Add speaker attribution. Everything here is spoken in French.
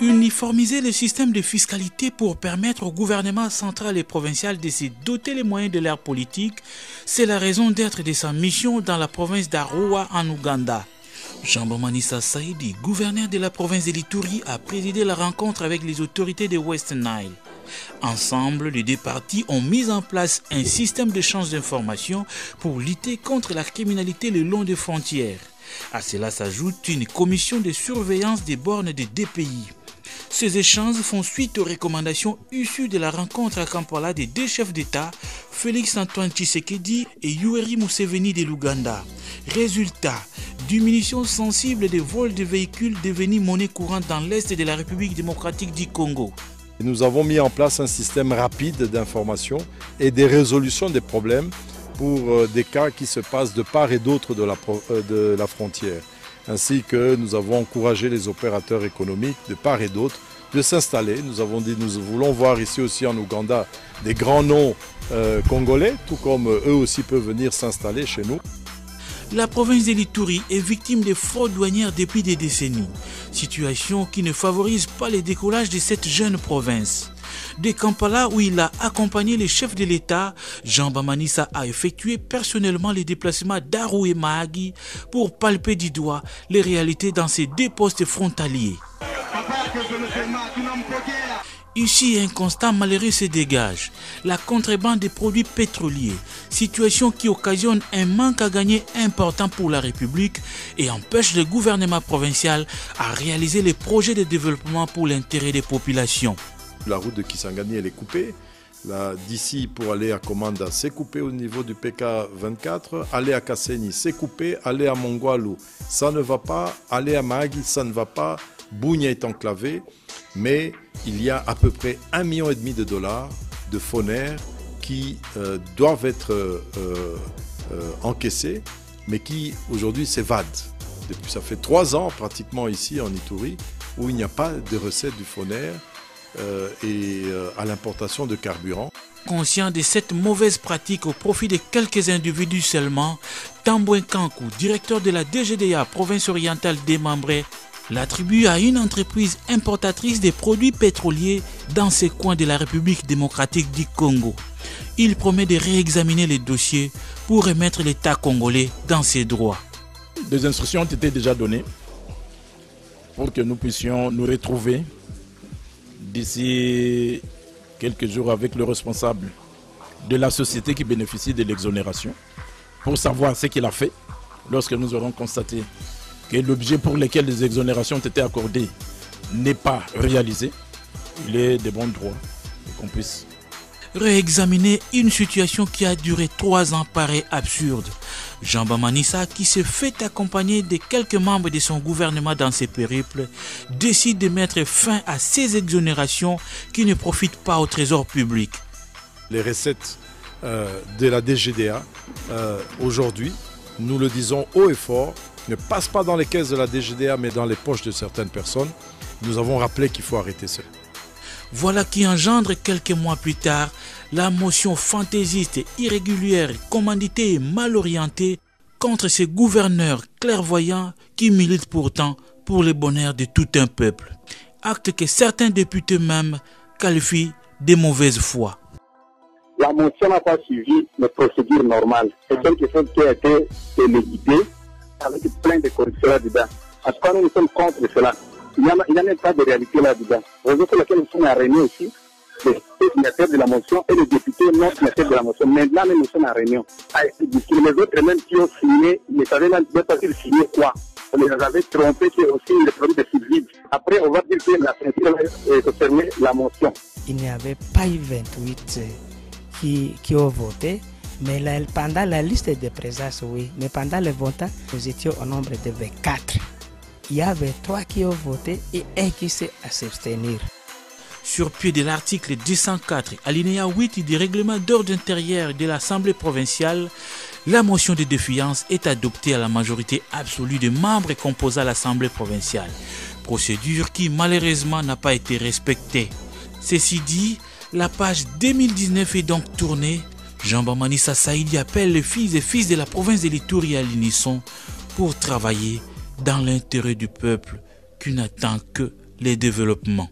Speaker 1: Uniformiser le système de fiscalité pour permettre au gouvernement central et provincial de se doter les moyens de leur politique, c'est la raison d'être de sa mission dans la province d'Arua en Ouganda. Jean-Bamanissa Saïdi, gouverneur de la province de l'Ituri, a présidé la rencontre avec les autorités de West Nile. Ensemble, les deux parties ont mis en place un système d'échange d'informations pour lutter contre la criminalité le long des frontières. À cela s'ajoute une commission de surveillance des bornes des deux pays. Ces échanges font suite aux recommandations issues de la rencontre à Kampala des deux chefs d'État, Félix Antoine Tshisekedi et Yoweri Museveni de l'Ouganda. Résultat, diminution sensible des vols de véhicules devenus monnaie courante dans l'est de la République démocratique du Congo.
Speaker 2: Nous avons mis en place un système rapide d'information et de résolution des problèmes pour des cas qui se passent de part et d'autre de la frontière. Ainsi que nous avons encouragé les opérateurs économiques de part et d'autre de s'installer. Nous avons dit que nous voulons voir ici aussi en Ouganda des grands noms congolais, tout comme eux aussi peuvent venir s'installer chez nous.
Speaker 1: La province de l'Ituri est victime de fraudes douanières depuis des décennies, situation qui ne favorise pas le décollage de cette jeune province. De Kampala, où il a accompagné les chefs de l'État, Jean-Bamanissa a effectué personnellement les déplacements d'Arua et Mahagi pour palper du doigt les réalités dans ces deux postes frontaliers. Ici, un constat malheureux se dégage, la contrebande des produits pétroliers, situation qui occasionne un manque à gagner important pour la République et empêche le gouvernement provincial à réaliser les projets de développement pour l'intérêt des populations.
Speaker 2: La route de Kisangani, elle est coupée. D'ici pour aller à Komanda, c'est coupé au niveau du PK24. Aller à Kasseni, c'est coupé. Aller à Mongwalu, ça ne va pas. Aller à Mahagi, ça ne va pas. Bunia est enclavé. Mais il y a à peu près $1,5 million de FONER qui doivent être encaissés, mais qui aujourd'hui s'évadent. Depuis, ça fait 3 ans pratiquement ici en Ituri où il n'y a pas de recette du FONER à l'importation de carburant.
Speaker 1: Conscient de cette mauvaise pratique au profit de quelques individus seulement, Tambouin Kankou, directeur de la DGDA, province orientale démembrée, l'attribue à une entreprise importatrice des produits pétroliers dans ces coins de la République démocratique du Congo. Il promet de réexaminer les dossiers pour remettre l'État congolais dans ses droits.
Speaker 3: Des instructions ont été déjà données pour que nous puissions nous retrouver d'ici quelques jours avec le responsable de la société qui bénéficie de l'exonération pour savoir ce qu'il a fait lorsque nous aurons constaté que l'objet pour lequel les exonérations ont été accordées n'est pas réalisé. Il est de bon droit qu'on puisse
Speaker 1: réexaminer une situation qui a duré 3 ans paraît absurde. Jean-Bamanissa, qui se fait accompagner de quelques membres de son gouvernement dans ses périples, décide de mettre fin à ces exonérations qui ne profitent pas au trésor public.
Speaker 2: Les recettes de la DGDA, aujourd'hui, nous le disons haut et fort, ne passent pas dans les caisses de la DGDA, mais dans les poches de certaines personnes. Nous avons rappelé qu'il faut arrêter cela.
Speaker 1: Voilà qui engendre quelques mois plus tard la motion fantaisiste, irrégulière, commanditée et mal orientée contre ces gouverneurs clairvoyants qui militent pourtant pour le bonheur de tout un peuple. Acte que certains députés même qualifient de mauvaise foi.
Speaker 4: La motion n'a pas suivi les procédures normales. C'est quelque chose qui a été téléguidé avec plein de corruptions là-dedans. En tout cas, nous sommes contre cela. Il n'y a même pas de réalité là-dedans. Raison pour laquelle nous sommes réunis aussi, les signataires de la motion et les députés non signataires de la motion. Maintenant, nous sommes en réunion. Les autres même qui ont signé, ils ne savaient même pas qu'ils signaient quoi. On les avait trompés que aussi les produits de subsides. Après, on va dire que la ceinture concernait la motion.
Speaker 5: Il n'y avait pas eu 28 qui ont voté. Mais là, pendant la liste de présence, oui. Mais pendant le vote, nous étions au nombre de 24. Il y avait 3 qui ont voté et 1 qui s'est abstenu.
Speaker 1: Sur pied de l'article 204, alinéa 8 du règlement d'ordre intérieur de l'Assemblée provinciale, la motion de défiance est adoptée à la majorité absolue des membres composant l'Assemblée provinciale. Procédure qui malheureusement n'a pas été respectée. Ceci dit, la page 2019 est donc tournée. Jean-Bamanissa Saïdi appelle les filles et fils de la province de l'Ituri à l'unisson pour travailler dans l'intérêt du peuple qui n'attend que les développements.